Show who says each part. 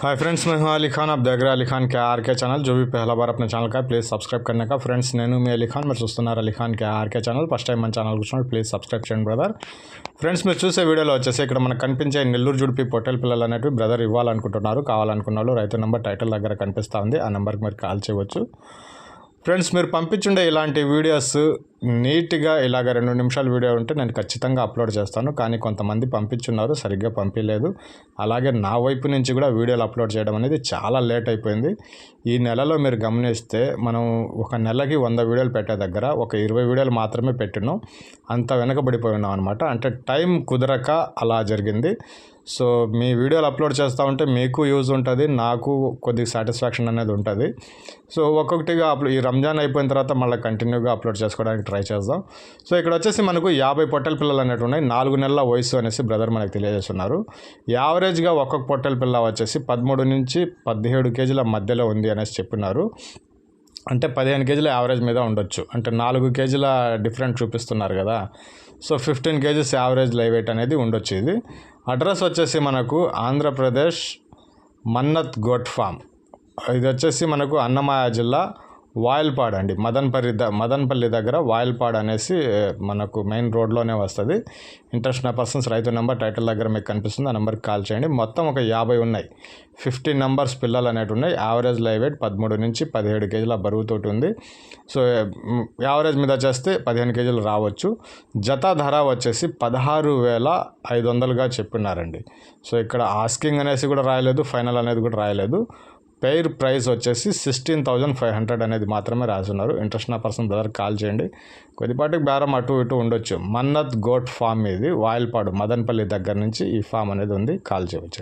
Speaker 1: Hi friends, मैं हूं अली खान। आप देख रहे हैं अली खान के आर के चैनल। जो भी पहला बार अपने ఛానల్ का प्लीज़ सब्सक्राइब करने का। फ्रेंड्स, నేను మీ అలీ ఖాన్, మీరు చూస్తున్నారు అలీ ఖాన్ के आर के ఛానల్। ఫస్ట్ టైం మన ఛానల్ కూర్చున్నప్పుడు ప్లీజ్ సబ్స్క్రైబ్ చేయండి బ్రదర్. ఫ్రెండ్స్, మీరు చూసే వీడియోలో వచ్చేసి ఇక్కడ మనకు కనిపించే నెల్లూరు జుడిపి పొట్టేలు పిల్లలు అనేవి బ్రదర్ ఇవ్వాలనుకుంటున్నారు. కావాలనుకున్న వాళ్ళు రైతు నెంబర్ టైటిల్ దగ్గర కనిపిస్తూ ఉంది, ఆ నెంబర్కి మీరు కాల్ చేయవచ్చు. ఫ్రెండ్స్, మీరు పంపించుండే ఇలాంటి వీడియోస్ నీట్గా ఇలాగ 2 నిమిషాల వీడియో ఉంటే నేను ఖచ్చితంగా అప్లోడ్ చేస్తాను. కానీ కొంతమంది పంపించున్నారు, సరిగ్గా పంపించలేదు. అలాగే నా వైపు నుంచి కూడా వీడియోలు అప్లోడ్ చేయడం అనేది చాలా లేట్ అయిపోయింది. ఈ నెలలో మీరు గమనిస్తే మనం ఒక నెలకి 100 వీడియోలు పెట్టే దగ్గర ఒక 20 వీడియోలు మాత్రమే పెట్టినాం. అంత వెనకబడిపోయి ఉన్నాం అనమాట. అంటే టైం కుదరక అలా జరిగింది. సో మీ వీడియోలు అప్లోడ్ చేస్తూ ఉంటే మీకు యూజ్ ఉంటుంది, నాకు కొద్దిగా సాటిస్ఫాక్షన్ అనేది ఉంటుంది. సో ఒక్కొక్కటిగా ఈ రంజాన్ అయిపోయిన తర్వాత మళ్ళీ కంటిన్యూగా అప్లోడ్ చేసుకోవడానికి ట్రై చేద్దాం. సో ఇక్కడ వచ్చేసి మనకు 50 పొట్టెల పిల్లలు అనేవి ఉన్నాయి. 4 నెలల వయసు అనేసి బ్రదర్ మనకు తెలియజేస్తున్నారు. యావరేజ్గా ఒక్కొక్క పొట్టెల పిల్ల వచ్చేసి 13 నుంచి 17 కేజీల మధ్యలో ఉంది అనేసి చెప్పినారు. అంటే 15 కేజీల యావరేజ్ మీద ఉండొచ్చు. అంటే 4 కేజీల డిఫరెంట్ చూపిస్తున్నారు కదా. So 15 kgs average live weight అనేది ఉండొచ్చు. ఇది అడ్రస్ వచ్చేసి మనకు ఆంధ్రప్రదేశ్ మన్నత్ గోట్ ఫామ్. ఇది వచ్చేసి మనకు అన్నమయ్య జిల్లా వాయల్పాడ్ అండి. మదన్పల్లి దగ్గర వాయల్పాడ్ అనేసి మనకు మెయిన్ రోడ్లోనే వస్తుంది. ఇంట్రెస్ట్ ఉన్న పర్సన్స్ రైతు నెంబర్ టైటిల్ దగ్గర మీకు కనిపిస్తుంది, ఆ నెంబర్కి కాల్ చేయండి. మొత్తం ఒక 50 ఉన్నాయి. 15 నెంబర్స్ పిల్లలు అనేవి ఉన్నాయి. యావరేజ్ లైవ్ వెయిట్ 13 నుంచి 17 కేజీల బరువుతోటి ఉంది. సో యావరేజ్ మీద చేస్తే 15 కేజీలు రావచ్చు. జత ధర వచ్చేసి 16,500గా చెప్పినారండి. సో ఇక్కడ ఆస్కింగ్ అనేసి కూడా రాయలేదు, ఫైనల్ అనేది కూడా రాయలేదు. పెయిర్ ప్రైస్ వచ్చేసి 16,500 అనేది మాత్రమే రాసున్నారు. ఇంట్రెస్ట్ ఉన్న పర్సన్ బ్రదర్ కాల్ చేయండి. కొద్దిపాటికి బేరం అటు ఇటు ఉండొచ్చు. మన్నత్ గోట్ ఫామ్ ఇది వాయల్పాడు మదన్పల్లి దగ్గర నుంచి ఈ ఫామ్ అనేది ఉంది. కాల్ చేయవచ్చు.